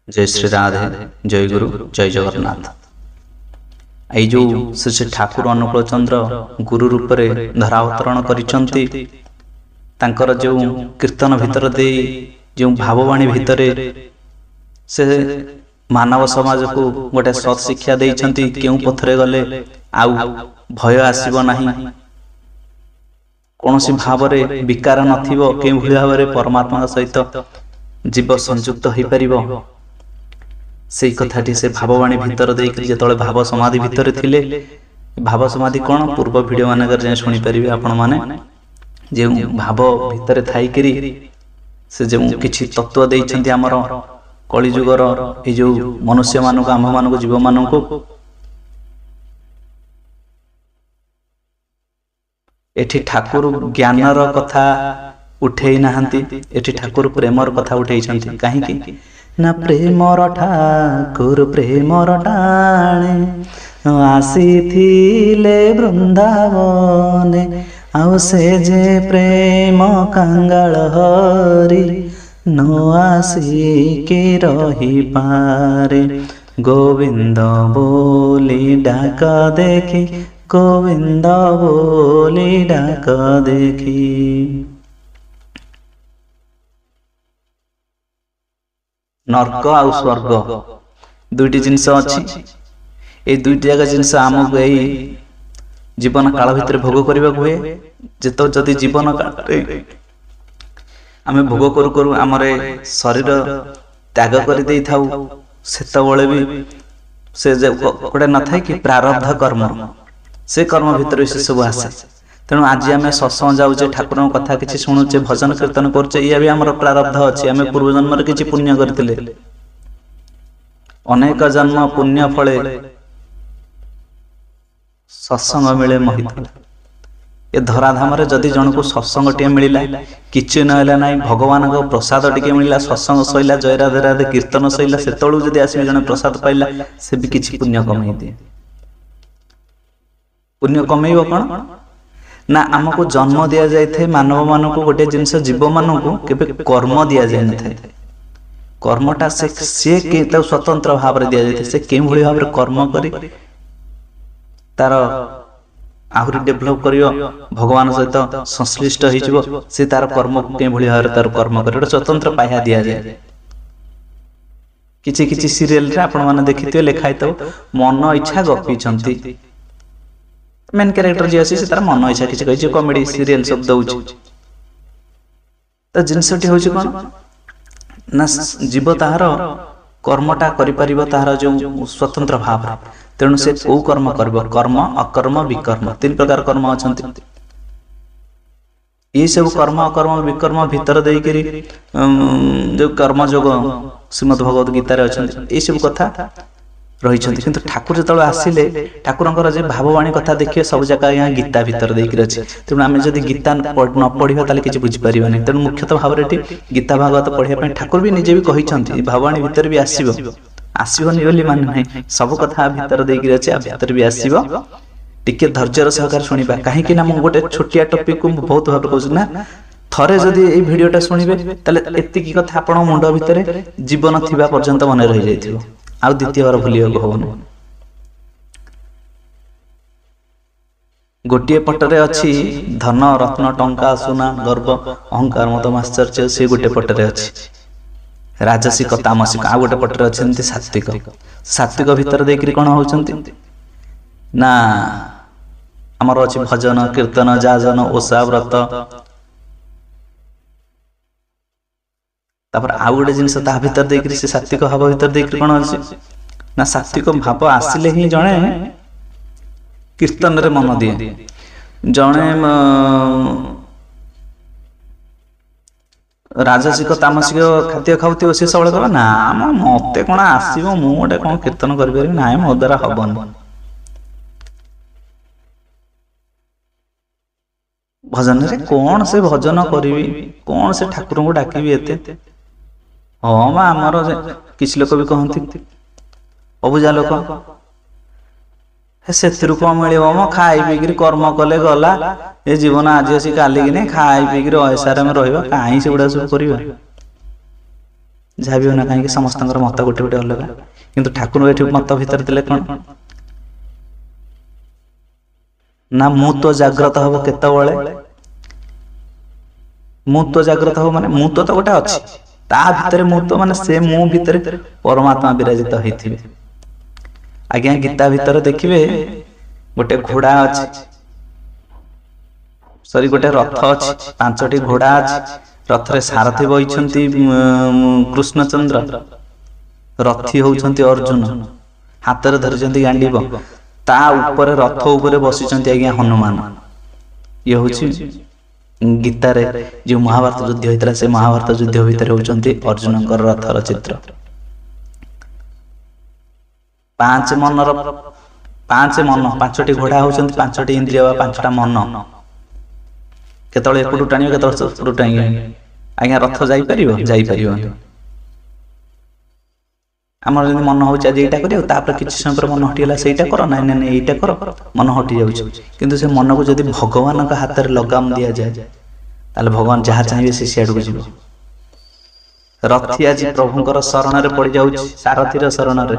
जय श्री राधे, जय गुरु, जय जगन्नाथ। आई जो श्री ठाकुर अनुकूल चंद्र गुरु रूप में धरावतरण करिसंती तांकर जो कीर्तन भितर दे जो भाववाणी भितर से मानव समाज को गोटे सत शिक्षा देइछंती केउ पथरे गले आउ भय आसीबो नाही, कौन सी भाव रे विकार नथिबो, केउ भली भाव रे परमात्मा सहित जीव संयुक्त हो पारिबो। से कथाटी से भाववाणी भितर देकर जो भाव समाधि भितर थिले, भाव समाधि कौन पूर्व वीडियो मानकर जे सुनी परिबे आपण माने जे भाव भितर थाई करी से जे किछि तत्व देइछंती हमर कली जुगर ए जो मनुष्य मानको आम मानको जीव मानको एठी ठाकुर ज्ञानर कथा उठेई नाहंती, एठी ठाकुर प्रेमर कथा उठेइछंती। काहे कि ना प्रेमर ठाकुर प्रेमर टाणे आसीथिले वृंदावने आउ से जे प्रेम कांगाल हरि न आसिके रही पारे। गोविंद बोली डाक देखी, गोविंद बोली डाक देखी। नर्क आउ स्वर्ग दुईटी जिनस अच्छी, ये दुईटी जाक जिनस आमको यही जीवन काल भितर भोग करने हुए। जेत जदि जीवन काल आम भोग करू करू आमर शरीर त्याग कर दे था सेतबले भी से गोटे न था कि प्रारब्ध कर्म, से कर्म भितर से सब आसे। तेणु आज आम सत्संग जाऊे ठाकुर कथा किसी शुणुचे भजन कीर्तन करुचे, या भी आमर प्रारब्ध अच्छी। आम पूर्व जन्म किसी पुण्य करते अनेक जन्म पुण्य फले सत्संग मिले महित। ये धराधाम जदि जन को सत्संग टे मिलला किसी ना भगवान को प्रसाद टे मिलला, सत्संग सैला जय राधे राधे कीर्तन सैला से जदि आस जन प्रसाद पाइला से भी किसी पुण्य कमई दिए। पुण्य कमेब कौन ना आमको जन्म दि जाए मानव मान को गोटे जिनस जीव मान को केबे कर्म दि जाए न था। कर्मटा से स्वतंत्र भाव दि जाए से के भाव कर्म करी तार आहरी डेभलप कर भगवान सहित संश्लिष्ट हो से तार कर्म के भाव तार कर्म कर स्वतंत्र पाया दि जाए। किछि किछि सीरियल रे आपण माने देखिथिबे लिखाइ तो मन इच्छा गपी मेन कैरेक्टर जी अच्छी तार मन इच्छा किसी कही कॉमेडी सीरियल सब दौर तो जिनसटी हूँ कौन ना जीव ताहार कर्मटा कर जो स्वतंत्र भाव। तेणु से कौ कर्म कर कर्म अकर्म विकर्म तीन प्रकार कर्म अच्छा। ये सब कर्म अकर्म विकर्म भितर देकरी जो कर्म जोग श्रीमद् भगवत गीतार अच्छा ये सब कथा रही। किंतु ठाकुर जो आसिले ठाकुर जे भाववाणी कथा देखिए सब जगह यहाँ गीता भितर देकर अच्छे। तेणु आम जब गीता न पढ़ा ताले किसी बुझीपार नहीं। तेणु मुख्यतः भाव गीता भागवत पढ़ाई ठाकुर भी निजे भी कहते भाववाणी भितर भी आसबनी बोली मान ना सब कथा भितर देकर अच्छे भितर भी आसो। टिके धैर्यर सहकार शुणा कहीं मुझे गोटे छोटिया टॉपिक को बहुत भाव कहूँ ना थरे जदि ये वीडियोटा शुणवे ताले एतिकी कथा आपण मुंड भितर जीवन थिबा पर्यंत मन रही जाइथिबो आउ द्वितीय बार भूलिया हबन। गोटे पटरे अच्छी धन रत्न टंका सुना गर्व अहंकार मत आश्चर्य से गोटे पटरे अच्छी राजसिक तामसिक आ गोटे पटरे अच्छे सात्विक। सात्विक भितर देकर कौन होचंती ना आमर अच्छी भजन कीर्तन जाजन ओषा व्रत तापर आउ गोटे जिनस ता भितर देकर से सात्विक भाव भितर देकर कौन अच्छे ना सात्विक भाव आसिले ही जड़े कीर्तन रे मन दिए जड़े राजसिक तामसिक खाद्य खाऊ सी सब कह ना मत कौन आसो मुझे कौन कीर्तन करें ना मो द्वारा हबन। भजन रे कौन से भजन करी कौन से ठाकुर को डाकबी एते हाँ माँ आमर किसी लोक भी कहती अबुझा लोक से कौन मिल खाई पीकि कर्म कले गला ये जीवन आज अच्छी काली कि नहीं खाई पीकि ऐसार में रहा कहीं से गुड़ा सब कर ଯାହା ବି ହଉ ନା କାହିଁକି ସମସ୍ତଙ୍କର ମତ ଗୋଟେ ଗୋଟେ ଅଲଗା, କିନ୍ତୁ ଠାକୁର ଏଠି ମତ ଭିତରେ ଦେଲେ କଣ ନା ମୁଁ ତ ଜାଗ୍ରତ ହବ କେତେବେଳେ, ମୁଁ ତ ଜାଗ୍ରତ ହବ ମାନେ ମୁଁ ତ ଗୋଟେ ଅଛି, ତା ଭିତରେ ମୁଁ ତ ମାନେ ସେ ମୁଁ ଭିତରେ ପରମାତ୍ମା ବିରାଜିତ ହେଇଥିବେ। ଆଜ୍ଞା ଗୀତା ଭିତରେ ଦେଖିବେ ଗୋଟେ ଘୋଡା ଅଛି, ସରି ଗୋଟେ ରଥ ଅଛି, 5ଟି ଘୋଡା ଅଛି, ରଥରେ ସାରଥୀ ବଇଛନ୍ତି କୃଷ୍ଣଚନ୍ଦ୍ର, ରଥୀ ହଉଛନ୍ତି ଅର୍ଜୁନ, ହାତରେ ଧରିଛନ୍ତି ଗାଣ୍ଡିବ, ତା ଉପରେ ରଥ ଉପରେ ବସିଛନ୍ତି ଆଜ୍ଞା ହନୁମାନ। ଇଏ ହଉଛି ଗୀତାରେ ଯୋଉ ମହାଭାରତ ଯୁଦ୍ଧ ହେଇଥିଲା ସେ ମହାଭାରତ ଯୁଦ୍ଧ ଭିତରେ ହଉଛନ୍ତି ଅର୍ଜୁନଙ୍କର ରଥର ଚିତ୍ର। 5 ମନର 5ଟି ଘୋଡା ହଉଛନ୍ତି 5ଟି ଇନ୍ଦ୍ରିୟ ବା 5ଟା ମନ। କେତେବେଳେ ଏପଟୁ ଟାଣିବ କେତେବେଳେ ସେପଟୁ ଟାଣିବ, ଆଜ୍ଞା ରଥ ଯାଇପାରିବ? ଯାଇପାରିବନି। ଆମର ଯଦି ମନ ହଉଛି ଆଜି ଏଇଟା କରିବାକୁ, ତାପରେ କିଛି ସମୟ ପରେ ମନ ହଟିଗଲା ସେଇଟା କର, ନାଇଁ ନାଇଁ ନାଇଁ ଏଇଟା କର, ମନ ହଟି ଯାଉଛି। କିନ୍ତୁ ସେ ମନକୁ ଯଦି ଭଗବାନଙ୍କ ହାତରେ ଲଗାମ ଦିଆଯାଏ ତାହେଲେ ଭଗବାନ ଯାହା ଚାହିଁବେ ସେ ସିଆଡକୁ ଯିବ। ରଥୀ ଆଜି ପ୍ରଭୁଙ୍କର ଶରଣରେ ପଡିଯାଉଛି, ସାରଥୀର ଶରଣରେ।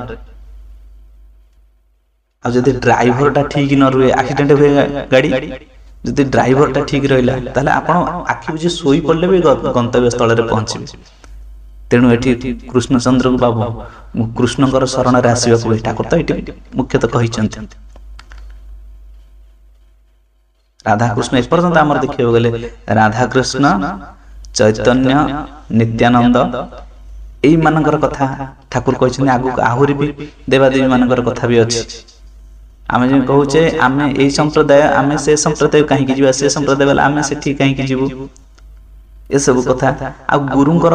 ଆଉ ଯଦି ଡ୍ରାଇଭରଟା ଠିକ ନ ରୁହେ, ଆକ୍ସିଡେଣ୍ଟ ହୁଏ ଗାଡି, ଯଦି ଡ୍ରାଇଭରଟା ଠିକ ରହିଲା ତାହେଲେ ଆପଣ ଆଖି ବୁଜି ଶୋଇ ପଡିଲେ ବି ଗନ୍ତବ୍ୟ ସ୍ଥଳରେ ପହଞ୍ଚିବେ। ତେଣୁ ଏଠି କୃଷ୍ଣଚନ୍ଦ୍ରକୁ ବାବୁ କୃଷ୍ଣଙ୍କର ଶରଣରେ ଆସିବାକୁ ହୁଏ, ଠାକୁର ତ ଏଠି ମୁଖ୍ୟତଃ କହିଛନ୍ତି। ରାଧାକୃଷ୍ଣ ଏପର୍ଯ୍ୟନ୍ତ ଆମର ଦେଖିବାକୁ ଗଲେ ରାଧାକୃଷ୍ଣ, ଚୈତନ୍ୟ, ନିତ୍ୟାନନ୍ଦ ଏଇମାନଙ୍କର କଥା ଠାକୁର କହିଛନ୍ତି। ଆଗକୁ ଆହୁରି ବି ଦେବାଦେବୀ ମାନଙ୍କର କଥା ବି ଅଛି। ଆମେ ଯେମିତି କହୁଛେ ଆମେ ଏଇ ସମ୍ପ୍ରଦାୟ, ଆମେ ସେ ସମ୍ପ୍ରଦାୟ କାହିଁକି ଯିବା, ସେ ସମ୍ପ୍ରଦାୟ ଗଲେ ଆମେ ସେଠି କାହିଁକି ଯିବୁ, ଏସବୁ କଥା। ଆଉ ଗୁରୁଙ୍କର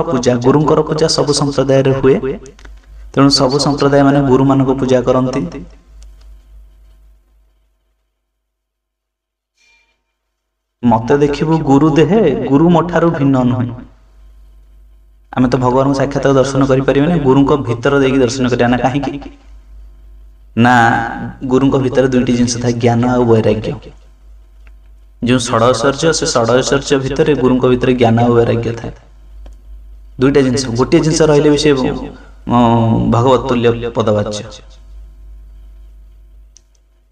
ପୂଜା ସବୁ ସମ୍ପ୍ରଦାୟରେ ହୁଏ, ତେଣୁ ସବୁ ସମ୍ପ୍ରଦାୟ ମାନେ ଗୁରୁ ମାନଙ୍କୁ ପୂଜା କରନ୍ତି। ମତେ ଦେଖିବୁ ଗୁରୁ ଦେହେ, ଗୁରୁ ମୋ ଠାରୁ ଭିନ୍ନ ନୁହେଁ। ଆମେ ତ ଭଗବାନଙ୍କୁ ସାକ୍ଷାତ ଦର୍ଶନ କରିପାରିବାନି, ଗୁରୁଙ୍କ ଭିତର ଦେଇକି ଦର୍ଶନ କରିବା। ନା କାହିଁକି ନା ଗୁରୁଙ୍କ ଭିତରେ 2ଟି ଜିନିଷ ଥାଏ, ଜ୍ଞାନ ଆଉ ବୈରାଗ୍ୟ। ଯୋଉ ଷଡ଼ୈଶ୍ୱର୍ଯ୍ୟ, ସେ ଷଡ଼ୈଶ୍ୱର୍ଯ୍ୟ ଭିତରେ ଗୁରୁଙ୍କ ଭିତରେ ଜ୍ଞାନ ଆଉ ବୈରାଗ୍ୟ ଥାଏ। 2ଟା ଜିନିଷ, ଗୋଟିଏ ଜିନିଷ ରହିଲେ ବି ସେ ଭଗବତ ତୁଲ୍ୟ ପଦବାଚ୍ୟ।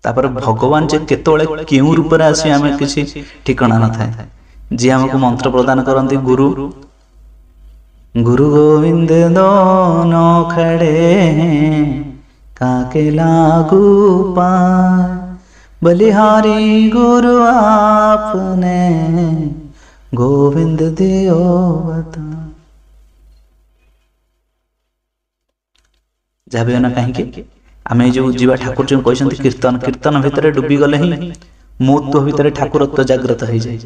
ତାପରେ ଭଗବାନ ଯେ କେତେବେଳେ କେଉଁ ରୂପରେ ଆସିବେ ଆମେ କିଛି ଠିକଣା ନଥାଏ। ଯିଏ ଆମକୁ ମନ୍ତ୍ର ପ୍ରଦାନ କରନ୍ତି ଗୁରୁ, ଗୁରୁ ଗୋବିନ୍ଦ ଦୋନ ଖଡେ କାକେ ଲାଗୁ ପାଏ, बलिहारी गुरु आपने गोविंद दियो बता। जहाँ भी ना कहीं आम जो जीवा ठाकुर जो कहते कीर्तन, कीर्तन भितर डूबी गले ही मुत्व भितर ठाकुरत्व जागृत हो जाए,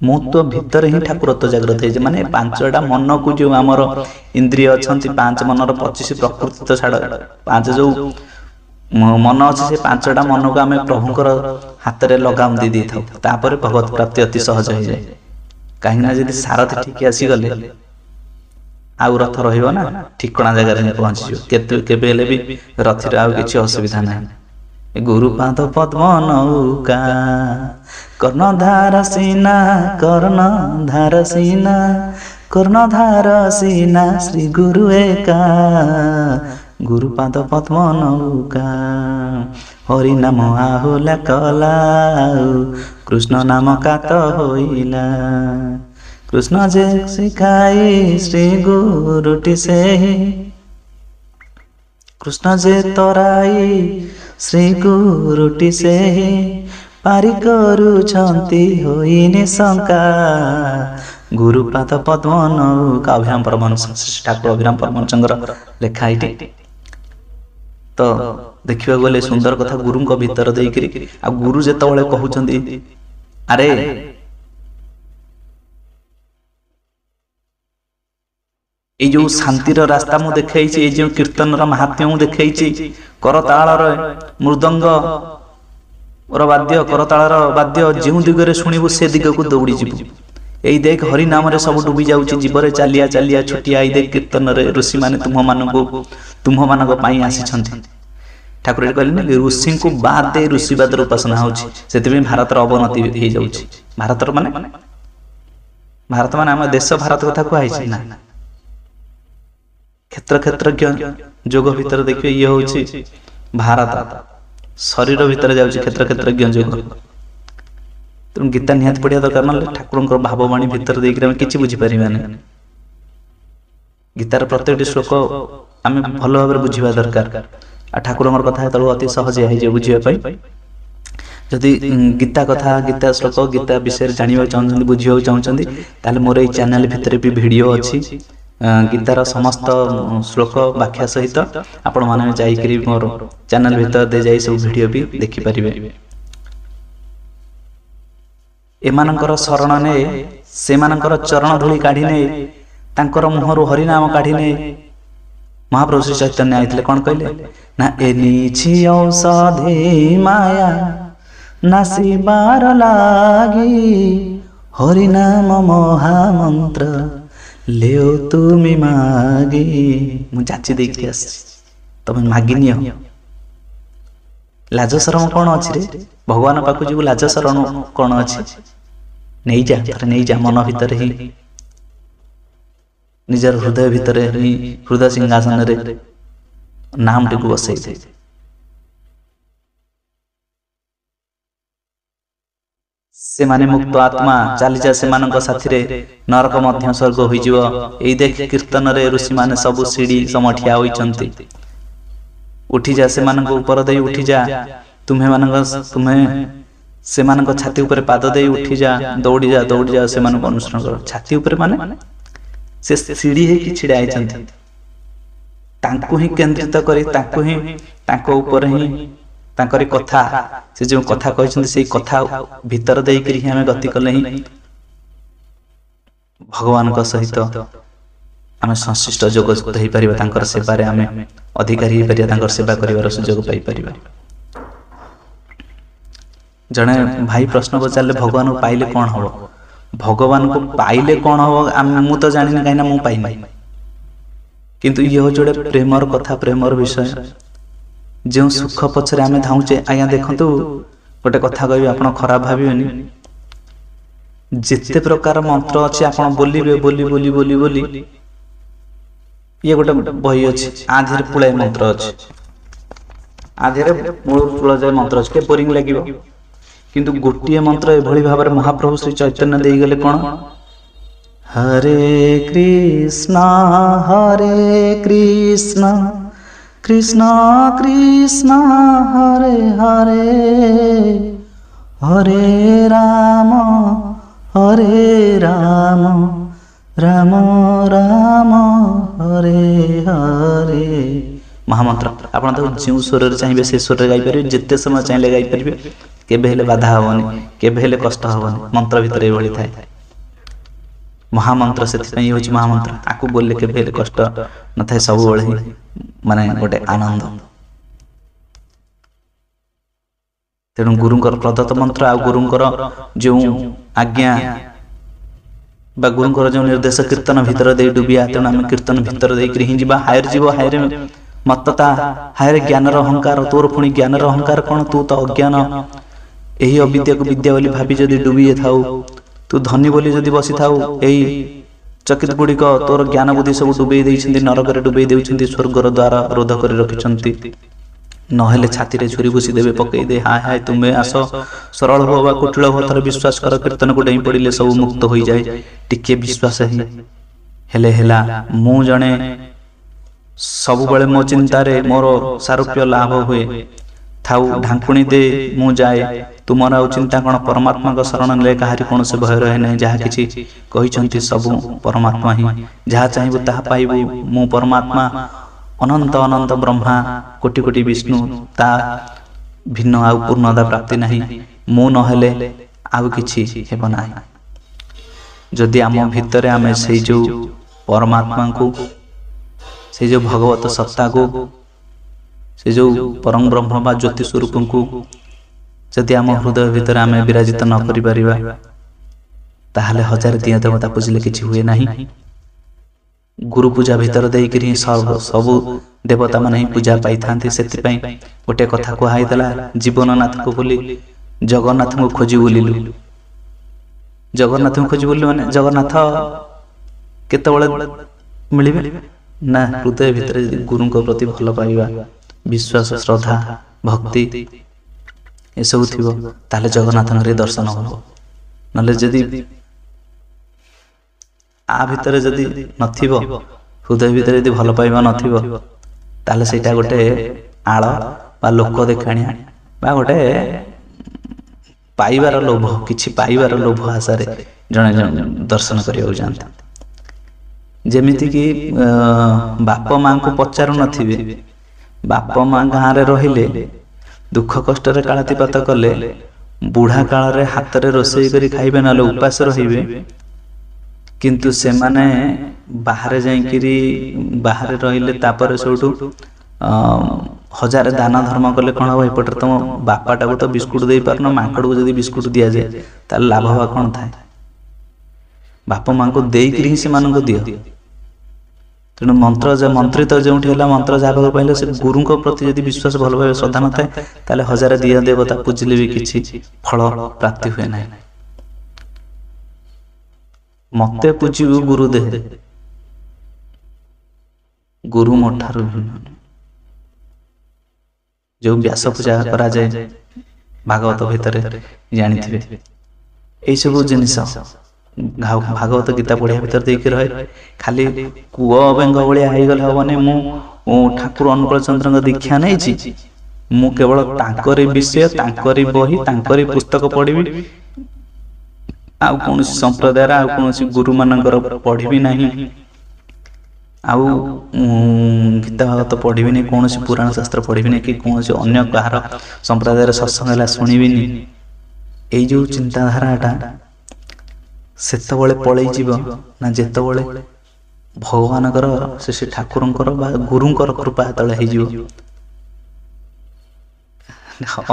मुत्व भितर ही ठाकुरत्व जागृत हो जाए। माने 5टा मन को जो आमर इंद्रिय अच्छा 5 मनर 25 प्रकृति तो छाड़ 5 जो मन अच्छे से 5टा मन को आम प्रभुंर हाथ में लगाम दे था, तापर भगवत प्राप्ति अति सहज हो जाए। कहीं जब सारथी ठीक आसीगले आउ रथ रहिबो ना, ठिकणा जगह में पहुंची केबे भी रथीर आउ किछि असुविधा ना। गुरुपाद पद्म नौका कर्णधार सीना, कर्णधार सीना, कर्णधार सीना श्री गुरु एका, गुरुपाद पद्म नौका। हरि नाम आहुला कलाउ, कृष्ण नाम कात होइला, कृष्ण जे सिखाई श्री गुरुटी से, कृष्ण जे तराई श्री गुरुटी से, पारि करुछंती होइने शंका, गुरुपाद पद्म नौका। अभिराम परमहंस ठाकुर अभिराम परमहंसଙ୍କର ଲେଖା ଏଇଠି। ତ ଦେଖିବାକୁ गले सुंदर कथा गुरुଙ୍କ ଭିतर ଦେଇକିରି, आ गुरु ଯେତେବେଳେ କହୁଛନ୍ତି ଆରେ এই जो शांतिर रास्ता मु देखई, जो कीर्तन महात्म्य मु देखई, करताल मृदंग वाद्य, करताल वाद्य जो दिगरे शुणु से दिग को दौड़ी जीवु। यही देख हरि नाम रे सब डूबी जाउची, जीवरे चालिया चालिया छुटिया। आई देख कीर्तन रे ऋषि माने तुम मानक पाई आसीछंती। ठाकुर कहले ऋषि को बाद दे ऋषिवाद उपासना होची, सेतिबे भारतर अवनति हो जाउची। भारत माने आम देश भारत कथा कहै ना, क्षेत्र क्षेत्रज्ञ जोग भितर देखिए ये होची भारत शरीर भितर जाउची क्षेत्र क्षेत्रज्ञ जोग तेणु गीता निहाती पढ़िया दरकार ना ठाकुर भाववाणी भितर देखिए आम कि बुझीपारे गीतार प्रत्येक श्लोक आम भल भाव बुझा दरकार आ ठाकुर कथा तक अति सहज है बुझापी जदि गीता कथा गीता श्लोक गीता विषय जानवा चाहते बुझा चाहते ताले मोर ये चैनल भितर भी वीडियो अच्छी गीतार समस्त श्लोक व्याख्या सहित आपण मैंने जाइए मोर चैनल भितर दे जाई सब वीडियो भी देखिपारे एमानकर शरण ने से चरण धूली काढ़ी ने तांकर मुहरु हरिनाम काढ़ी ने महाप्रभु श्री चैतन्य आइले कौन कहले ना एनिछि औषधि माया नासिबार लागी हरिनाम महामंत्र लेओ तुमी मागी मु जाची देखि आसी तमे मागिनी हो लाज शरम कौन अच्छी रे भगवान पाखु जीव लाज शरण कौन अच्छी नहीं जा थरे नहीं जा मन भितर ही निजर हृदय भितर ही हृदय सिंहासन रे नाम टी को बसई दे से माने मुक्त आत्मा चली जा से मानक साथी रे नरक मध्य स्वर्ग होई जीव एई देख कीर्तन रे ऋषि माने सब सीढ़ी समठिया होइचंती उठी जा से मानक ऊपर दे उठी जा तुम्हें से मानक छाती ऊपर पाद दे उठी जा दौड़ी जा से मानक अनुसरण कर छाती ऊपर माने से सीढ़ी है कि छिड़ा आइचंती तांको ही केंद्रित करी तांको ही तांको ऊपर ही तांकरी कथा से जो कथा कहछंती से कथा भीतर देई करी हमें गति कले ही भगवान का सहित आमे संश्लिष्ट जोग होई परिबा तांकर सेवा रे आमे अधिकारी होई परिबा तांकर सेवा करिवार सुयोग पाई परिबा जने भाई प्रश्न पचारले भगवान को पाइले कौन हो भगवान को पाइले कौन हो मु तो जानी कहीं मु पाइना किंतु ये हो जोड़े प्रेमर कथा प्रेमर विषय जो सुख पछरे आमे धाउचे आया देखंतु गोटे कथा कहबी आपण खराब भाबिबेनी जिते प्रकार मंत्र अछि आपण बोलिबे बोली बोली बोली बोली ये गोटे बही अछि आधेर पुळे मंत्र अछि आधेर मूल पुळ जाय मंत्र अछि के बोरिंग लागिवो किंतु गोटिए मंत्र एभली भाବରେ महाप्रभु श्री चैतन्य देई गेले कोन हरे कृष्ण कृष्ण कृष्ण हरे हरे हरे राम राम राम हरे हरे महामंत्र आपण तो जो स्वर रे चाहिए से स्वर रे गाई परिबे जिते समय चाहिए गाई परिबे केबे हेले बाधा हवनी केबे हेले कष्ट हवनी मंत्र भीतर एभली थाए महामंत्र से होची महामंत्र आकु बोलले केबे हेले कष्ट न थाए सब बळे माने गोटे आनंद तेणु गुरुंकर प्रदत्त मंत्र आ गुरुंकर जो आज्ञा बा गुरुंकर जो निर्देश कीर्तन भीतर दे डुबिया तेणु आम कीर्तन भीतर दे करी हिंजिबा हायर जीव हायर मत्तता हायर ज्ञान अहंकार तोर पुणी ज्ञान अहंकार कौन तू तो अज्ञान यही अविद्या को विद्या बोली भाभी जदि डुबी थाऊ तू धनी बोली जदि बसी थाऊ यही चकित गुड़िक तोर ज्ञान बुद्धि सब डुबे देइछन्ति नरक रे डुबे देउछन्ति स्वर्गर द्वारा रोध करि रखिछन्ति नहेले छाती रे छुरी भूसी देबे पकई दे हाय हाय तुमे आस सरल हो बा कुटिल हो थर विश्वास कर कीर्तन को डेई पड़िले सब मुक्त होई जाए टिके विश्वास ही हेले हेला मु जणे सब बेले मो चिंता रे मोर सारूप्य लाभ हुए थाऊ ढांकुणी दे मु जाए तुमर आ चिंता कौन परमात्मा का शरण ले कहारी कौन से भय रहे नहीं जहाँ किछि कहिछन्ति सब परमात्मा ही जहाँ चाहिबू ताहा पाइबू मु परमात्मा अनंत अनंत ब्रह्मा कोटि कोटि विष्णु ता भिन्न आउ पूर्णता प्राप्ति नहीं मु नहेले आउ किछि हेबो नाही जदि आम भितरे आमे से जो परमात्मा को से जो भगवत सत्ता को से जो परम ब्रह्म बा ज्योति स्वरूप को जदि आम हृदय भितर आमे विराजित न करि परिबा ताहले हजार दिया देवता पूजिले किछि हुए नाही गुरु पूजा भीतर दे करी सब देवता माने पूजा पाई थांती सेति पई गोटे कथा को हाई देला जीवननाथ को बोली जगन्नाथ को खोजी बोलिलु जगन्नाथ को खोजी बोलिलु माने जगन्नाथ केते बळे मिलिबे ନା ହୃଦୟ ଭିତରେ ଯଦି ଗୁରୁଙ୍କ ପ୍ରତି ଭଲ ପାଇବା, ବିଶ୍ୱାସ, ଶ୍ରଦ୍ଧା, ଭକ୍ତି ଏସବୁ ଥିବ ତାହେଲେ ଜଗନ୍ନାଥଙ୍କର ଦର୍ଶନ ହେବ। ନହେଲେ ଯଦି ଆ ଭିତରେ ଯଦି ନଥିବ, ହୃଦୟ ଭିତରେ ଯଦି ଭଲ ପାଇବା ନଥିବ, ତାହେଲେ ସେଇଟା ଗୋଟେ ଆଳ ବା ଲୋକ ଦେଖାଣିଆ ବା ଗୋଟେ ପାଇବାର ଲୋଭ, କିଛି ପାଇବାର ଲୋଭ ଆଶାରେ ଜଣେ ଦର୍ଶନ କରିବାକୁ ଯାଆନ୍ତି। ଯେମିତିକି ବାପ ମାଙ୍କୁ ପଚାରୁ ନଥିବେ, ବାପ ମା ଗାଁରେ ରହିଲେ ଦୁଃଖ କଷ୍ଟରେ କାଳାତିପାତ କଲେ, ବୁଢ଼ା କାଳରେ ହାତରେ ରୋଷେଇ କରି ଖାଇବେ, ନହେଲେ ଉପାସ ରହିବେ। କିନ୍ତୁ ସେମାନେ ବାହାରେ ଯାଇକିରି ବାହାରେ ରହିଲେ, ତାପରେ ସେଇଠୁ ହଜାରେ ଦାନ ଧର୍ମ କଲେ କ'ଣ ହେବ? ଏପଟରେ ତମ ବାପାଟାକୁ ତ ବିସ୍କୁଟ ଦେଇପାରୁନ, ମାଙ୍କଡ଼କୁ ଯଦି ବିସ୍କୁଟ ଦିଆଯାଏ ତାହେଲେ ଲାଭ ବା କ'ଣ ଥାଏ? ବାପ ମାଙ୍କୁ ଦେଇକିରି ହିଁ ସେମାନଙ୍କୁ ଦିଅ। ତେଣୁ ମନ୍ତ୍ରିତ ଯେଉଁଠି ହେଲା, ମନ୍ତ୍ର ଯାହା ପାଖକୁ ପାଇଲେ, ସେ ଗୁରୁଙ୍କ ପ୍ରତି ଯଦି ବିଶ୍ୱାସ, ଭଲ ଭାବେ ଶ୍ରଦ୍ଧା ନଥାଏ, ତାହେଲେ ହଜାରେ ଦିଅ ଦେବତା ପୂଜିଲେ ବି କିଛି ଫଳ ପ୍ରାପ୍ତି ହୁଏ ନାହିଁ। ମତେ ପୂଜିବୁ ଗୁରୁ ଦେହେ, ଗୁରୁ ମୋ ଠାରୁ ଭିନ୍ନ। ଯେଉଁ ବ୍ୟାସ ପୂଜା କରାଯାଏ ଭାଗବତ ଭିତରେ ଜାଣିଥିବେ, ଏଇସବୁ ଜିନିଷ ଭାଗବତ ଗୀତା ପଢିବା ଭିତରେ ଦେଇକି ରହେ। ଖାଲି କୂଅ ବେଙ୍ଗ ଭଳିଆ ହେଇଗଲେ ହବନି। ମୁଁ ଠାକୁର ଅନୁକୂଳ ଚନ୍ଦ୍ରଙ୍କ ଦୀକ୍ଷା ନେଇଛି, ମୁଁ କେବଳ ତାଙ୍କରି ବିଷୟ, ତାଙ୍କରି ବହି, ତାଙ୍କରି ପୁସ୍ତକ ପଢିବି, ଆଉ କୌଣସି ସମ୍ପ୍ରଦାୟର ଆଉ କୌଣସି ଗୁରୁମାନଙ୍କର ପଢିବି ନାହିଁ, ଆଉ ଗୀତା ଭାଗବତ ପଢିବିନି, କୌଣସି ପୁରାଣ ଶାସ୍ତ୍ର ପଢିବିନି, କି କୌଣସି ଅନ୍ୟ କାହାର ସମ୍ପ୍ରଦାୟର ସତ୍ସଙ୍ଗ ହେଲା ଶୁଣିବିନି। ଏଇ ଯୋଉ ଚିନ୍ତାଧାରାଟା ସେତେବେଳେ ପଳେଇଯିବ ନା ଯେତେବେଳେ ଭଗବାନଙ୍କର, ସେ ଠାକୁରଙ୍କର ବା ଗୁରୁଙ୍କର କୃପା ଯେତେବେଳେ ହେଇଯିବ।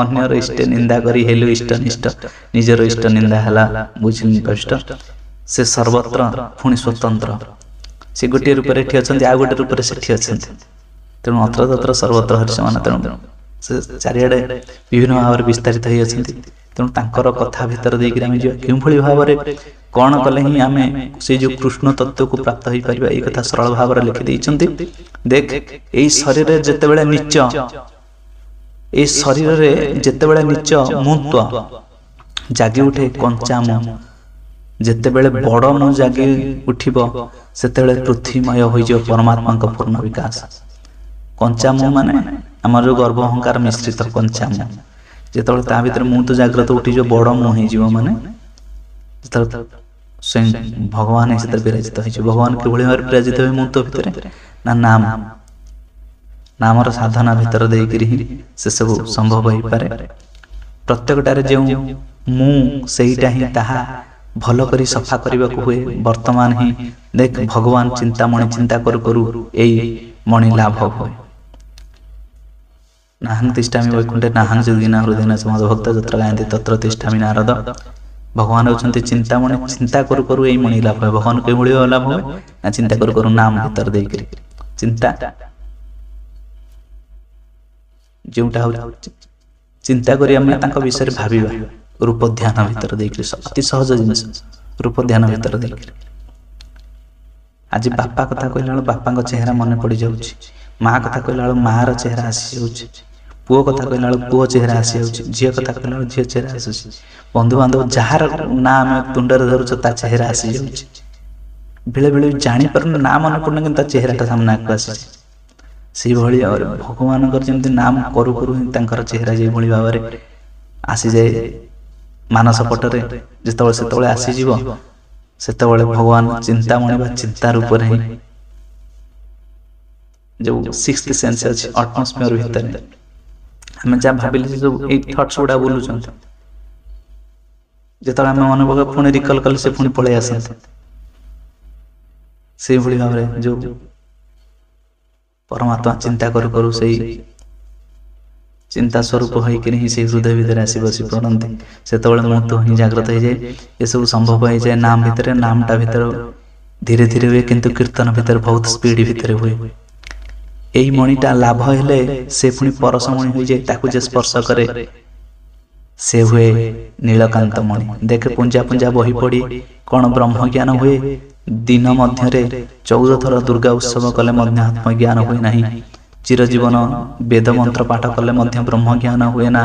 ଅନ୍ୟର ଇଷ୍ଟ ନିନ୍ଦା କରି ହେଲୁ ଇଷ୍ଟ ନିଷ୍ଠ, ନିଜର ଇଷ୍ଟ ନିନ୍ଦା ହେଲା ବୁଝିଲି କଷ୍ଟ। ସେ ସର୍ବତ୍ର ପୁଣି ସ୍ୱତନ୍ତ୍ର, ସେ ଗୋଟିଏ ରୂପରେ ଏଠି ଅଛନ୍ତି, ଆଉ ଗୋଟେ ରୂପରେ ସେଠି ଅଛନ୍ତି। ତେଣୁ ଅତ୍ର ତତ୍ର ସର୍ବତ୍ର ହରିସମାନ। ତେଣୁ ସେ ଚାରିଆଡ଼େ ବିଭିନ୍ନ ଭାବରେ ବିସ୍ତାରିତ ହେଇ ଅଛନ୍ତି। ତେଣୁ ତାଙ୍କର କଥା ଭିତରେ ଦେଇକିରି ଆମେ ଯିବା, କେଉଁଭଳି ଭାବରେ କ'ଣ କଲେ ହିଁ ଆମେ ସେଇ ଯେଉଁ କୃଷ୍ଣ ତତ୍ତ୍ୱକୁ ପ୍ରାପ୍ତ ହେଇପାରିବା, ଏଇ କଥା ସରଳ ଭାବରେ ଲେଖିଦେଇଛନ୍ତି। ଦେଖ, ଏଇ ଶରୀରରେ ଯେତେବେଳେ ନିଚ, ଏଇ ଶରୀରରେ ଯେତେବେଳେ ନିଚ ମୁତ୍ୱ ଜାଗି ଉଠେ କଞ୍ଚା ମୁଁ, ଯେତେବେଳେ ବଡ଼ ମୁଁ ଜାଗି ଉଠିବ, ସେତେବେଳେ ପୃଥ୍ୱୀମୟ ହୋଇଯିବ ପରମାତ୍ମାଙ୍କ ପୂର୍ଣ୍ଣ ବିକାଶ। କଞ୍ଚା ମୁଁ ମାନେ ଆମର ଯେଉଁ ଗର୍ଭ ଅହଙ୍କାର ମିଶ୍ରିତ କଞ୍ଚା ମୁଁ, ଯେତେବେଳେ ତା ଭିତରେ ମୁଁ ତ ଜାଗ୍ରତ ଉଠିଯିବ, ବଡ଼ ମୁଁ ହେଇଯିବ, ମାନେ ଯେତେବେଳେ ସ୍ୱୟଂ ଭଗବାନ ସେଥିରେ ବିରାଜିତ ହେଇଯିବ। ଭଗବାନ କିଭଳି ଭାବରେ ବିରାଜିତ ହୁଏ ମୁଁ ତ ଭିତରେ? ନା ନାମର ସାଧନା ଭିତରେ ଦେଇକିରି ହିଁ ସେସବୁ ସମ୍ଭବ ହେଇପାରେ। ପ୍ରତ୍ୟେକଟାରେ ଯେଉଁ ମୁଁ, ସେଇଟା ହିଁ ତାହା ଭଲ କରି ସଫା କରିବାକୁ ହୁଏ। ବର୍ତ୍ତମାନ ହିଁ ଦେଖ, ଭଗବାନ ଚିନ୍ତାମଣି ଚିନ୍ତା କରୁ କରୁ ଏଇ ମଣି ଲାଭ ହୁଏ। ନାହଂ ତିଷ୍ଠାମି ବୈକୁଣ୍ଠେ ନାହଂ ଯୋଗିନା ହୃଦୟେନ ସମଦ ଭକ୍ତ ଯତ୍ର ଗାୟନ୍ତି ତତ୍ର ତିଷ୍ଠାମି ନାରଦ। ଭଗବାନ ହେଉଛନ୍ତି ଚିନ୍ତାମଣି, ଚିନ୍ତା କରୁ କରୁ ଏଇ ମଣି ଲାଭ ହୁଏ। ଭଗବାନ କେଉଁଭଳି ଲାଭ ହୁଏ? ନା ଚିନ୍ତା କରୁ କରୁ ନାମ ଭିତରେ ଦେଇକିରି, ଚିନ୍ତା ଯେଉଁଟା ହଉଛି ଚିନ୍ତା କରି ଆମେ ତାଙ୍କ ବିଷୟରେ ଭାବିବା, ରୂପ ଧ୍ୟାନ ଭିତରେ ଦେଇକିରି, ଅତି ସହଜ ଜିନିଷ, ରୂପ ଧ୍ୟାନ ଭିତରେ ଦେଇକିରି। ଆଜି ବାପା କଥା କହିଲା ବେଳକୁ ବାପାଙ୍କ ଚେହେରା ମନେ ପଡ଼ିଯାଉଛି, ମା କଥା କହିଲା ବେଳକୁ ମାଆର ଚେହେରା ଆସିଯାଉଛି, ପୁଅ କଥା କହିଲା ବେଳକୁ ପୁଅ ଚେହେରା ଆସିଯାଉଛି, ଝିଅ କଥା କହିଲା ବେଳକୁ ଝିଅ ଚେହେରା ଆସୁଛି, ବନ୍ଧୁବାନ୍ଧବ ଯାହାର ନା ଆମେ ତୁଣ୍ଡରେ ଧରୁଛ ତା ଚେହେରା ଆସିଯାଉଛି। ବେଳେବେଳେ ଜାଣିପାରୁନି, ନା ମନେ ପଡୁନି, କିନ୍ତୁ ତା ଚେହେରାଟା ସାମ୍ନାକୁ ଆସିଛି। ସେଇଭଳି ଭାବରେ ଭଗବାନଙ୍କର ଯେମିତି ନାମ କରୁ କରୁ ହିଁ ତାଙ୍କର ଚେହେରା ଯେଭଳି ଭାବରେ ଆସିଯାଏ ମାନସ ପଟରେ, ସେତେବେଳେ ଆସିଯିବ, ସେତେବେଳେ ଭଗବାନ ଚିନ୍ତାମଣି ବା ଚିନ୍ତା ରୂପରେ ହିଁ ଯୋଉ ସିକ୍ସଥ ସେନ୍ସ ଅଛି ଆଟମସ୍ଫିୟର ଭିତରେ, ଆମେ ଯାହା ଭାବିଲେ ସେ ସବୁ ଏଇ ଥଟ୍ସ ଗୁଡା ବୁଲୁଛନ୍ତି, ଯେତେବେଳେ ଆମେ ମନେ ପକାଉ ପୁଣି ରିକଲ୍ କଲେ ସେ ପୁଣି ପଳେଇ ଆସନ୍ତି। ସେଇଭଳି ଭାବରେ ଯୋଉ ପରମାତ୍ମା ଚିନ୍ତା କରୁ କରୁ ସେଇ ଚିନ୍ତା ସ୍ୱରୂପ ହେଇକିରି ହିଁ ସେଇ ହୃଦୟ ଭିତରେ ଆସି ବସି ପଡ଼ନ୍ତି। ସେତେବେଳେ ମୁଁ ତ ହିଁ ଜାଗ୍ରତ ହେଇଯାଏ, ଏସବୁ ସମ୍ଭବ ହେଇଯାଏ ନାମ ଭିତରେ। ନାମଟା ଭିତରେ ଧୀରେ ଧୀରେ ହୁଏ, କିନ୍ତୁ କୀର୍ତ୍ତନ ଭିତରେ ବହୁତ ସ୍ପିଡ ଭିତରେ ହୁଏ। ଏଇ ମଣିଟା ଲାଭ ହେଲେ ସେ ପୁଣି ପରଶମଣି ହୋଇଯାଏ, ତାକୁ ଯେ ସ୍ପର୍ଶ କରେ ସେ ହୁଏ ନୀଳକାନ୍ତ ମଣି। ଦେଖେ ପୁଞ୍ଜା ପୁଞ୍ଜା ବହି ପଡ଼ି କ'ଣ ବ୍ରହ୍ମଜ୍ଞାନ ହୁଏ, दिन मध्य 14 थर दुर्गा उत्सव कले आत्मज्ञान हुए नहीं। चिरजीवन वेद मंत्र पाठ कले ब्रह्म ज्ञान हुए ना।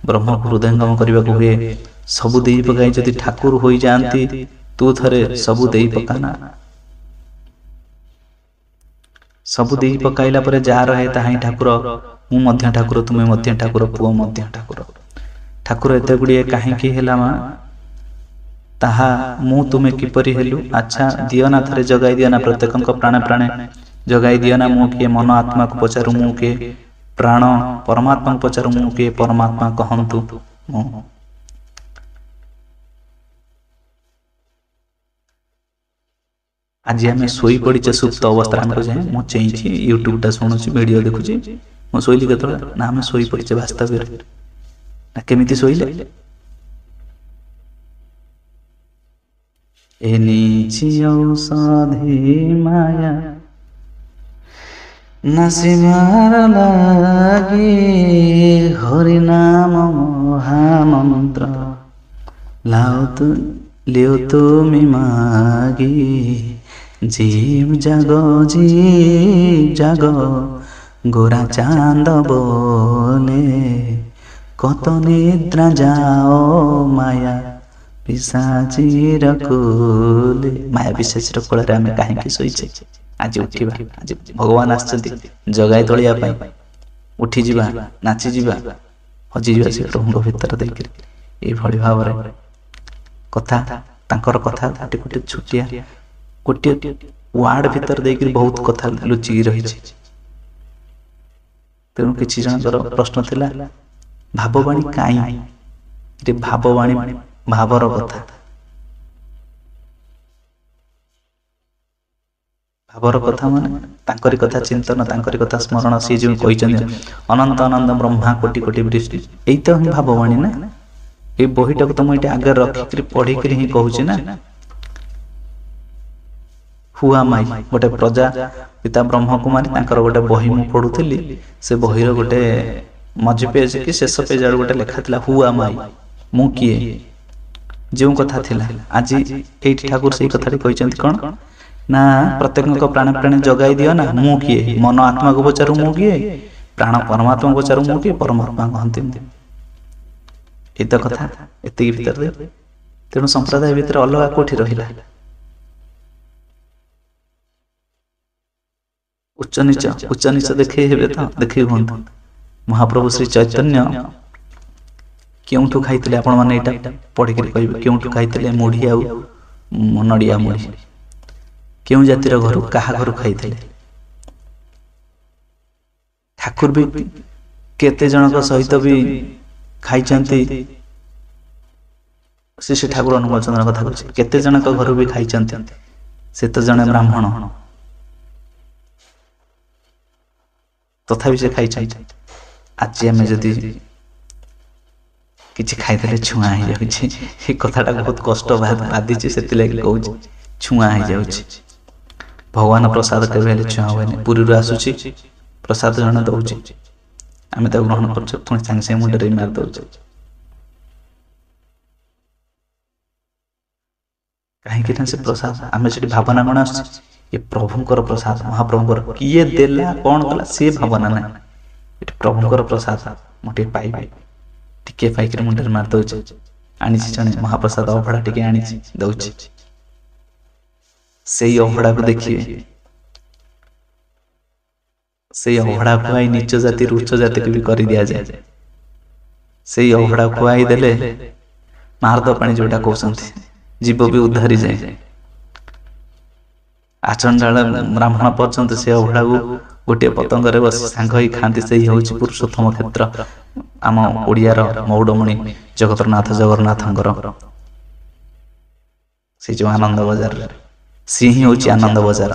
ब्रह्म हृदयंगम करने को हुए। सबू दे पकाई जदि ठाकुर हो जाती तू थरे सबू दे पकाना। सबू दे पकाइला परे जा रहे ताही ठाकुर। मु मध्य ठाकुर तुमे मध्य ठाकुर पुओ मध्य ठाकुर। ठाकुर एते गुड़िए कहीं हेला मा ताहा मु तुमे किपरि हेलु। अच्छा दियो ना थरे जगाई दियो ना प्रत्येक प्राणे प्राणे जगाई दियो ना। मु किए मन आत्मा को पचारू मु के प्राण परमात्मा को पचारू मु के परमात्मा कहंतु मु। आज आम शोई पड़े सुप्त अवस्था आम जाए मु चेई यूट्यूब टा शुणुची वीडियो देखुची मु शोइली केतले ना आम शोई पड़े वास्तव ना केमिति शोइले एनिछि औषधि माया नासिमार लागे हरि नाम महामंत्र लाउतु लियो तुमी मागे जीव जाग गोरा चांद बोले कत निद्रा जाओ माया पिशाचीर कोले। माया पिशाचीर कोले आम कहीं शोचे आज उठा। आज भगवान आसचंती जगाई तोलिया उठी जावा नाची जावा हजि जावा से प्रभु भीतर देकर ये भाव कथा तांकर कथा गोटे गोटे छुटिया गोटे वार्ड भीतर देकर बहुत कथा लुचिकी रही। तेणु किसी जनकर प्रश्न थिला भाववाणी कहीं भाववाणी भावर कथा भावर कथा माने तांकरी कथा चिंतन तांकरी कथा स्मरण सी जो कहते अनंत अनंत ब्रह्मा कोटि कोटि वृष्टि यही तो ही भाववाणी ना। ये बहीटा को तो मुझे आगे रखिक पढ़िक ही कहूँ ना। हुआ माई गोटे प्रजा पिता ब्रह्म कुमारी तांकर गोटे बही मु पढ़ुली से बहीर गोटे मझी पेज कि शेष पेज आड़ गोटे लेखा था हुआ माई मु किए जो कथा थिला। आज ये ठाकुर से कथा कहते कौन ना प्रत्येक प्राण प्राण जगाई दियो ना मु किए मन आत्मा को पचारू मु किए प्राण परमात्मा को पचारू मु किए परमात्मा कहते एत कथा एति भीतर तेणु संप्रदाय भीतर अलग कोठी रहिला उच्च नीच देखे हेबे तो देखि हुंतु। महाप्रभु श्री चैतन्य क्योंठु खाइतिले आपण माने एटा पढ़ी के कहबे क्योंठु खाइतिले मुढ़ी आ नडिया मुढ़ी क्यों जातिर घर कहा घर खाइतिले। ठाकुर भी केते जनक सहित भी खाइचंती श्री ठाकुर अनुकूल चंद्र कथा कहछि केते जनक घर भी खाइचंती से तो जने ब्राह्मण तथापि से खाई। आज आम जदि किसी खाईदे छुआ हो जाए कथाटा बहुत कष्ट बाधी से कहूँ छुआ हो जाए। भगवान प्रसाद के छुआ हुए पुरी आसूची प्रसाद जन दौचे आम ग्रहण कर सागे सागे मुंडे मार दौचे कहीं से प्रसाद आम से भावना कौन आस ये प्रभुंकर प्रसाद महाप्रभुंकर किए देला कौन कला सी भावना ना ये प्रभुंकर प्रसाद मोटे पाइबे टिके पाइक मुंडे मार दौचे आनी जड़े महाप्रसाद अभड़ा टिके आनी दौचे से अभड़ा को देखिए से अभड़ा खुआई नीच जाति उच्च जाति को भी कर दिया जाए से अभड़ा खुआई देले मारद पानी जोटा कहते जीव भी उद्धारी जाए आचंडाल ब्राह्मण पर्यंत से अभड़ा को गोटे पतंग बस सांग ही खाती से हूँ पुरुषोत्तम क्षेत्र आम ओडियार मौड़मणि जगतरनाथ जगन्नाथंकर से जो आनंद बजार सी ही हूँ आनंद बजार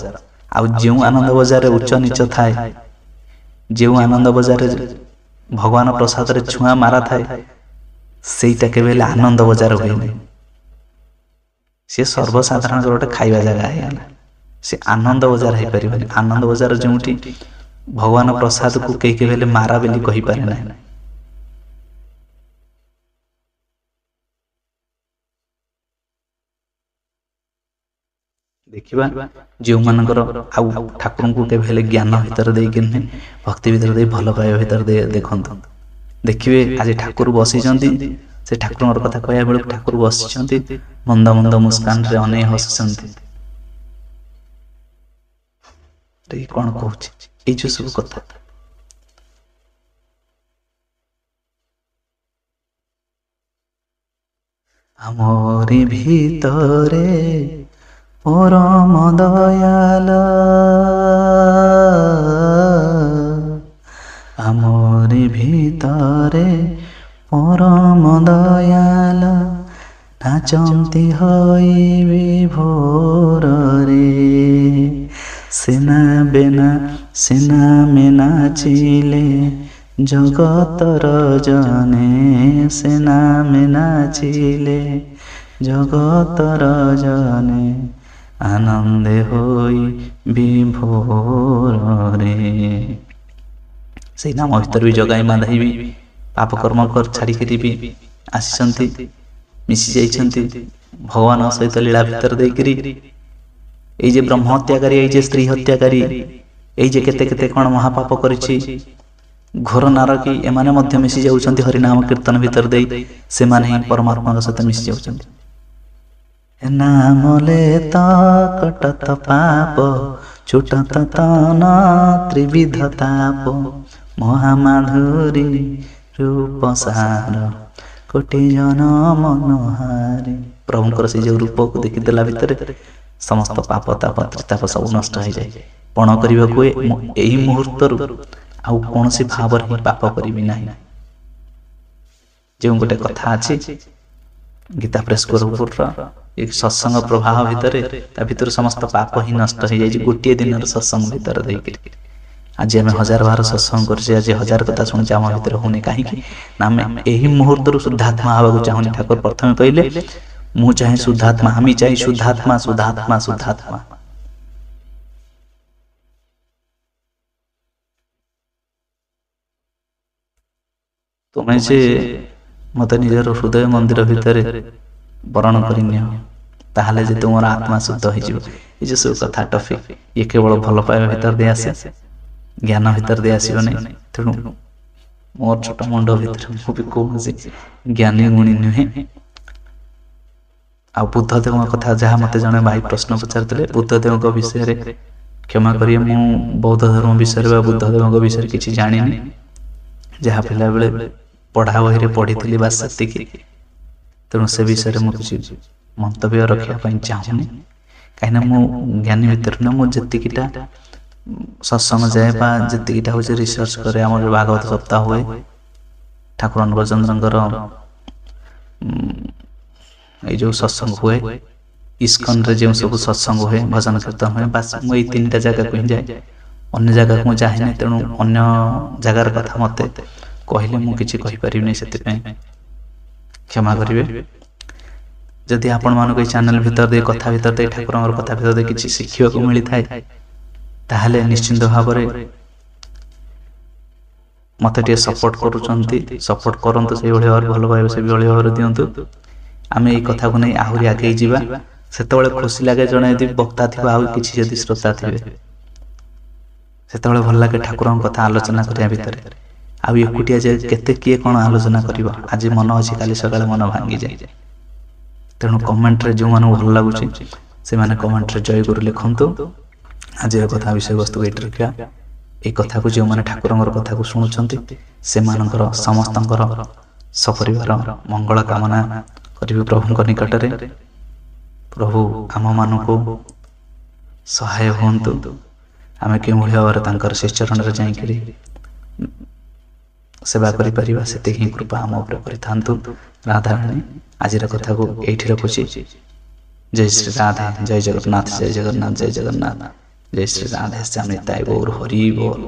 आउ जो आनंद बजार उच्च नीच थाए जो आनंद बजार भगवान प्रसाद रे छुआ मारा थाए सेटा केबे आनंद बजार हुए सी सर्वसाधारण गोटे खाइबा जगह है से आनंद बजार है पारे आनंद बजार जो भगवान प्रसाद को कई के मारा बेली कही पारे ना ଦେଖିବା ଯେଉଁମାନଙ୍କର ଆଉ ଠାକୁରଙ୍କୁ କେବେ ହେଲେ ଜ୍ଞାନ ଭିତରେ ଦେଇକି ନୁହେଁ ଭକ୍ତି ଭିତରେ ଦେଇ ଭଲ ପାଇବା ଭିତରେ ଦେଇ ଦେଖନ୍ତୁ, ଦେଖିବେ ଆଜି ଠାକୁର ବସିଛନ୍ତି, ସେ ଠାକୁରଙ୍କର କଥା କହିବା ବେଳକୁ ଠାକୁର ବସିଛନ୍ତି ମନ୍ଦ ମନ୍ଦ ମୁସ୍କାନରେ ଅନେକ ହସୁଛନ୍ତି। କଣ କହୁଛି ଏଇ ଯୋଉ ସବୁ କଥା। ଆମରି ଭିତରେ ପରମ ଦୟାଲ, ଆମରି ଭିତରେ ପରମ ଦୟାଲ, ନାଚନ୍ତି ହୋଇ ବିଭୋରରେ, ସେନା ବେନା ସେନା ମେ ନାଚିଲେ ଜଗତର ଜନେ, ସେନା ମେ ନାଚିଲେ ଜଗତର ଜନେ, ଆନନ୍ଦେ ହୋଇ ବିଭୋରରେ। ସେଇ ନାମ ଭିତରେ ବି ଜଗାଇ ମାଧାଇ ବି ପାପ କର୍ମ ଛାଡ଼ିକିରି ବି ଆସିଛନ୍ତି, ମିଶି ଯାଇଛନ୍ତି ଭଗବାନଙ୍କ ସହିତ ଲୀଳା ଭିତରେ ଦେଇକିରି। ଏଇ ଯେ ବ୍ରହ୍ମ ହତ୍ୟାକାରୀ, ଏଇ ଯେ ସ୍ତ୍ରୀ ହତ୍ୟାକାରୀ, ଏଇ ଯେ କେତେ କେତେ କଣ ମହାପାପ କରିଛି, ଘୋର ନାରକୀ, ଏମାନେ ମଧ୍ୟ ମିଶି ଯାଉଛନ୍ତି ହରିନାମ କୀର୍ତ୍ତନ ଭିତରେ ଦେଇ, ସେମାନେ ହିଁ ପରମାତ୍ମାଙ୍କ ସହିତ ମିଶି ଯାଉଛନ୍ତି। ନାମଲେ ତ କଟତ ପାପ, ଛୁଟତ ତନ ତ୍ରିବିଧ ତାପ, ମହାମାଧୁରୀ ରୂପ ସାର, କୋଟି ଜନ ମନୋହାରୀ। ପ୍ରଭୁଙ୍କର ସେ ଯୋଉ ରୂପକୁ ଦେଖିଦେଲା ଭିତରେ ସମସ୍ତ ପାପ ତାପ ତ୍ରିତାପ ସବୁ ନଷ୍ଟ ହେଇଯାଏ। ପଣ କରିବାକୁ ଏହି ମୁହୂର୍ତ୍ତରୁ ଆଉ କୌଣସି ଭାବରେ ହିଁ ପାପ କରିବି ନାହିଁ। ଯେଉଁ ଗୋଟେ କଥା ଅଛି ଗୀତା ପ୍ରେସ୍ ଗୋରଖପୁରର ଏ ସତ୍ସଙ୍ଗ ପ୍ରବାହ ଭିତରେ, ତା ଭିତରୁ ସମସ୍ତ ପାପ ହିଁ ନଷ୍ଟ ହେଇଯାଇଛି ଗୋଟିଏ ଦିନର ସତ୍ସଙ୍ଗ ଭିତରେ ଦେଇକିରି। ଆଜି ଆମେ 1000 ସତ୍ସଙ୍ଗ କରୁଛେ, ଆଜି 1000 କଥା ଶୁଣିଛେ, ଆମ ଭିତରେ ହଉନି କାହିଁକି ନା ଆମେ ଏହି ମୁହୂର୍ତ୍ତରୁ ଶୁଦ୍ଧାତ୍ମା ହେବାକୁ ଚାହୁଁନି। ଠାକୁର ପ୍ରଥମେ କହିଲେ ମୁଁ ଚାହେଁ ଶୁଦ୍ଧାତ୍ମା, ଆମେ ଚାହେଁ ଶୁଦ୍ଧାତ୍ମା ଶୁଦ୍ଧାତ୍ମା ଶୁଦ୍ଧାତ୍ମା। ତୁମେ ଯେ ମତେ ନିଜର ହୃଦୟ ମନ୍ଦିର ଭିତରେ ବରଣ କରିନିଅ, ତାହେଲେ ଯେ ତୁମର ଆତ୍ମା ଶୁଦ୍ଧ ହେଇଯିବ। ଏ ଯେ ସବୁ କଥା ଟପିକ୍, ଇଏ କେବଳ ଭଲ ପାଇବା ଭିତରେ ଦେଇ ଆସେ, ଜ୍ଞାନ ଭିତରେ ଦେଇ ଆସିବ ନାହିଁ। ତେଣୁ ମୋର ଛୋଟ ମୁଣ୍ଡ ଭିତରେ ମୁଁ ବି କୌଣସି ଜ୍ଞାନୀ ଗୁଣୀ ନୁହେଁ। ଆଉ ବୁଦ୍ଧଦେବଙ୍କ କଥା ଯାହା ମତେ ଜଣେ ଭାଇ ପ୍ରଶ୍ନ ପଚାରିଥିଲେ, ବୁଦ୍ଧଦେବଙ୍କ ବିଷୟରେ କ୍ଷମା କରିବେ, ମୁଁ ବୌଦ୍ଧ ଧର୍ମ ବିଷୟରେ ବା ବୁଦ୍ଧଦେବଙ୍କ ବିଷୟରେ କିଛି ଜାଣିନି। ଯାହା ପିଲାବେଳେ ପଢା ବହିରେ ପଢିଥିଲି ବାସ୍ ସେତିକି। ତେଣୁ ସେ ବିଷୟରେ ମୁଁ କିଛି ମନ୍ତବ୍ୟ ରଖିବା ପାଇଁ ଚାହୁଁନି, କାହିଁକିନା ମୁଁ ଜ୍ଞାନୀ ଭିତରେ ନୁହେଁ। ମୁଁ ଯେତିକିଟା ସତ୍ସଙ୍ଗ ଯାଏ ବା ଯେତିକିଟା ହଉଛି ରିସର୍ଚ୍ଚ କରେ, ଆମର ଯୋଉ ଭାଗବତ ସପ୍ତାହ ହୁଏ, ଠାକୁର ଅନୁଗଚନ୍ଦ୍ରଙ୍କର ଏଇ ଯୋଉ ସତ୍ସଙ୍ଗ ହୁଏ, ଇସ୍କନରେ ଯେଉଁ ସବୁ ସତ୍ସଙ୍ଗ ହୁଏ, ଭଜନ କୀର୍ତ୍ତନ ହୁଏ, ବାସ୍ ମୁଁ ଏଇ 3ଟା ଜାଗାକୁ ହିଁ ଯାଏ, ଅନ୍ୟ ଜାଗାକୁ ମୁଁ ଯାଏନି। ତେଣୁ ଅନ୍ୟ ଜାଗାର କଥା ମତେ କହିଲେ ମୁଁ କିଛି କହିପାରିବିନି, ସେଥିପାଇଁ କ୍ଷମା କରିବେ। ଯଦି ଆପଣମାନଙ୍କୁ ଏଇ ଚ୍ୟାନେଲ ଭିତରେ ଦେଇ କଥା ଭିତରେ ଦେଇ ଠାକୁରଙ୍କର କଥା ଭିତରେ ଦେଇ କିଛି ଶିଖିବାକୁ ମିଳିଥାଏ, ତାହେଲେ ନିଶ୍ଚିନ୍ତ ଭାବରେ ମତେ ଟିକେ ସପୋର୍ଟ କରୁଛନ୍ତି, ସପୋର୍ଟ କରନ୍ତୁ, ସେଇଭଳି ଭାବରେ ଭଲ ପାଇବେ ସେଇଭଳି ଭାବରେ ଦିଅନ୍ତୁ। ଆମେ ଏଇ କଥାକୁ ନେଇ ଆହୁରି ଆଗେଇ ଯିବା। ସେତେବେଳେ ଖୁସି ଲାଗେ ଜଣେ ଯଦି ବକ୍ତା ଥିବ, ଆଉ କିଛି ଯଦି ଶ୍ରୋତା ଥିବେ, ସେତେବେଳେ ଭଲ ଲାଗେ ଠାକୁରଙ୍କ କଥା ଆଲୋଚନା କରିବା ଭିତରେ। ଆଉ ଏକୁଟିଆ ଯେ କେତେ କିଏ କଣ ଆଲୋଚନା କରିବ, ଆଜି ମନ ଅଛି କାଲି ସକାଳେ ମନ ଭାଙ୍ଗିଯାଏ। ତେଣୁ କମେଣ୍ଟରେ ଯେଉଁମାନଙ୍କୁ ଭଲ ଲାଗୁଛି ସେମାନେ କମେଣ୍ଟରେ ଜୟଗୁରୁ ଲେଖନ୍ତୁ। ଆଜିର କଥା ବିଷୟବସ୍ତୁ ଏଇଠି ରଖିବା। এই কথাକୁ ଯେଉଁମାନେ ଠାକୁରଙ୍କର କଥାକୁ ଶୁଣୁଛନ୍ତି ସେମାନଙ୍କର ସମସ୍ତଙ୍କର ସପରିବାର ମଙ୍ଗଳ କାମନା କରିବି ପ୍ରଭୁଙ୍କ ନିକଟରେ। ପ୍ରଭୁ ଆମମାନଙ୍କୁ ସହାୟ ହୁଅନ୍ତୁ, ଆମେ କେଉଁଭଳି ଭାବରେ ତାଙ୍କର ଶ୍ରୀଚରଣରେ ଯାଇକରି ସେବା କରିପାରିବା, ସେତିକି ହିଁ କୃପା ଆମ ଉପରେ କରିଥାନ୍ତୁ। ରାଧାରାଣୀ ଆଜିର କଥାକୁ ଏଇଠି ରଖୁଛି। ଜୟ ଶ୍ରୀ ରାଧେ, ଜୟ ଜଗନ୍ନାଥ, ଜୟ ଜଗନ୍ନାଥ, ଜୟ ଜଗନ୍ନାଥ, ଜୟ ଶ୍ରୀ ରାଧେ ଶ୍ୟାମ ନିତାଇ ଗୌର ହରି ବୋଲ।